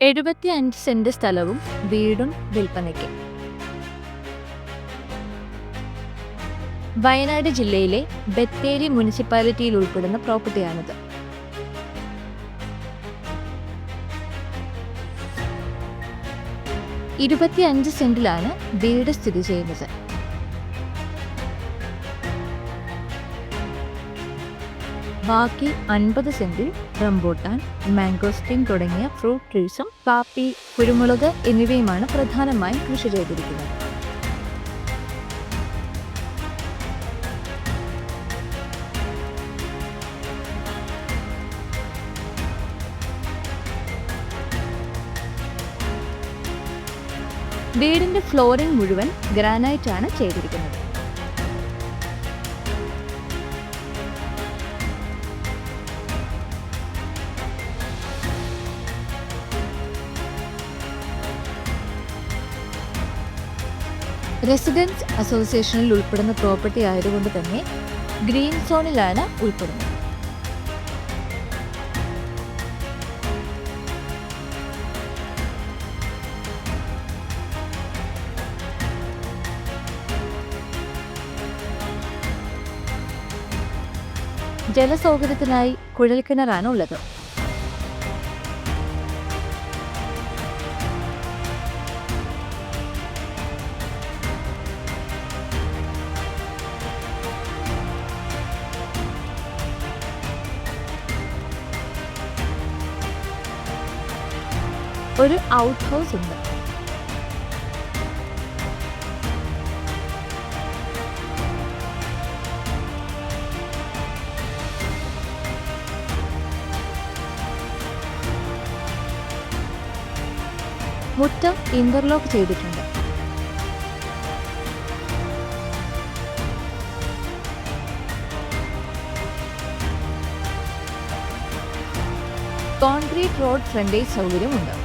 75 saint സ്ഥലവും വീടും വിൽപ്പനയ്ക്ക്. വയനാട് ജില്ലയിലെ ബത്തേരി മുനിസിപ്പാലിറ്റിയിൽ ഉൾപ്പെടുന്ന പ്രോപ്പർട്ടിയാണിത്. ഇരുപത്തിയഞ്ച് സെന്റിലാണ് വീട് സ്ഥിതി ചെയ്യുന്നത്. ബാക്കി 50 സെന്റിൽ റംബൂട്ടാൻ, മാംഗോസ്റ്റീൻ തുടങ്ങിയ ഫ്രൂട്ട് ട്രീസും കാപ്പി, കുരുമുളക് എന്നിവയുമാണ് പ്രധാനമായും കൃഷി ചെയ്തിരിക്കുന്നത്. വീടിന്റെ ഫ്ലോറിംഗ് മുഴുവൻ ഗ്രാനൈറ്റ് ആണ് ചെയ്തിരിക്കുന്നത്. റെസിഡൻസ് അസോസിയേഷനിൽ ഉൾപ്പെടുന്ന പ്രോപ്പർട്ടി ആയതുകൊണ്ട് തന്നെ ഗ്രീൻ സോണിലാണ് ഉൾപ്പെടുന്നത്. ജലസൗകര്യത്തിനായി കുഴൽക്കിണറാണ് ഉള്ളത്. ഒരു ഔട്ട് ഹൗസ് ഉണ്ട്. മുറ്റം ഇന്റർലോക്ക് ചെയ്തിട്ടുണ്ട്. കോൺക്രീറ്റ് റോഡ് ഫ്രണ്ടേജ് സൗകര്യമുണ്ട്.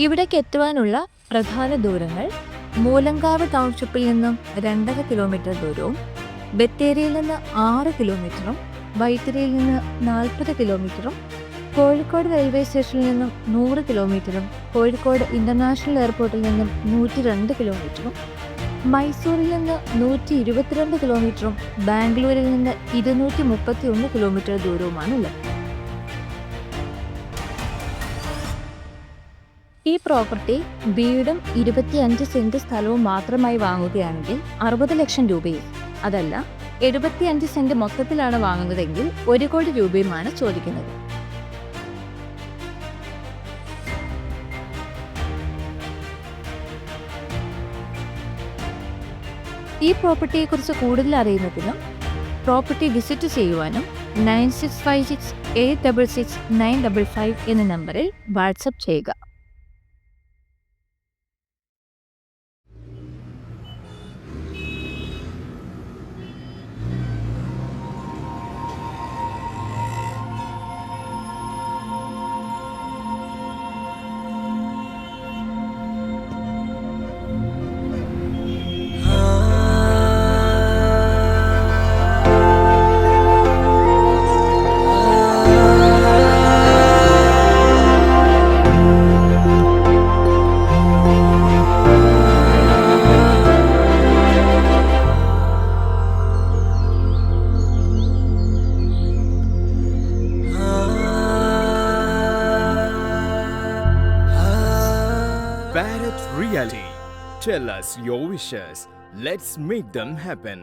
ഇവിടേക്ക് എത്തുവാനുള്ള പ്രധാന ദൂരങ്ങൾ മൂലങ്കാവ് ടൗൺഷിപ്പിൽ നിന്നും 2.5 കിലോമീറ്റർ ദൂരവും, ബത്തേരിയിൽ നിന്ന് 6 കിലോമീറ്ററും, വൈത്തിരിയിൽ നിന്ന് 40 കിലോമീറ്ററും, കോഴിക്കോട് റെയിൽവേ സ്റ്റേഷനിൽ നിന്നും 100 കിലോമീറ്ററും, കോഴിക്കോട് ഇന്റർനാഷണൽ എയർപോർട്ടിൽ നിന്നും 102 കിലോമീറ്ററും, മൈസൂരിൽ നിന്ന് 122 കിലോമീറ്ററും, ബാംഗ്ലൂരിൽ നിന്ന് 231 കിലോമീറ്റർ ദൂരവുമാണുള്ളത്. ഈ പ്രോപ്പർട്ടി വീടും 25 സെന്റ് സ്ഥലവും മാത്രമായി വാങ്ങുകയാണെങ്കിൽ 60 ലക്ഷം രൂപയും, അതല്ല 75 സെന്റ് മൊത്തത്തിലാണ് വാങ്ങുന്നതെങ്കിൽ 1 കോടി രൂപയുമാണ് ചോദിക്കുന്നത്. ഈ പ്രോപ്പർട്ടിയെക്കുറിച്ച് കൂടുതൽ അറിയുന്നതിനും പ്രോപ്പർട്ടി വിസിറ്റ് ചെയ്യുവാനും 9656866955 എന്ന നമ്പറിൽ വാട്സപ്പ് ചെയ്യുക. Bharat Realty. Tell us your wishes. Let's make them happen.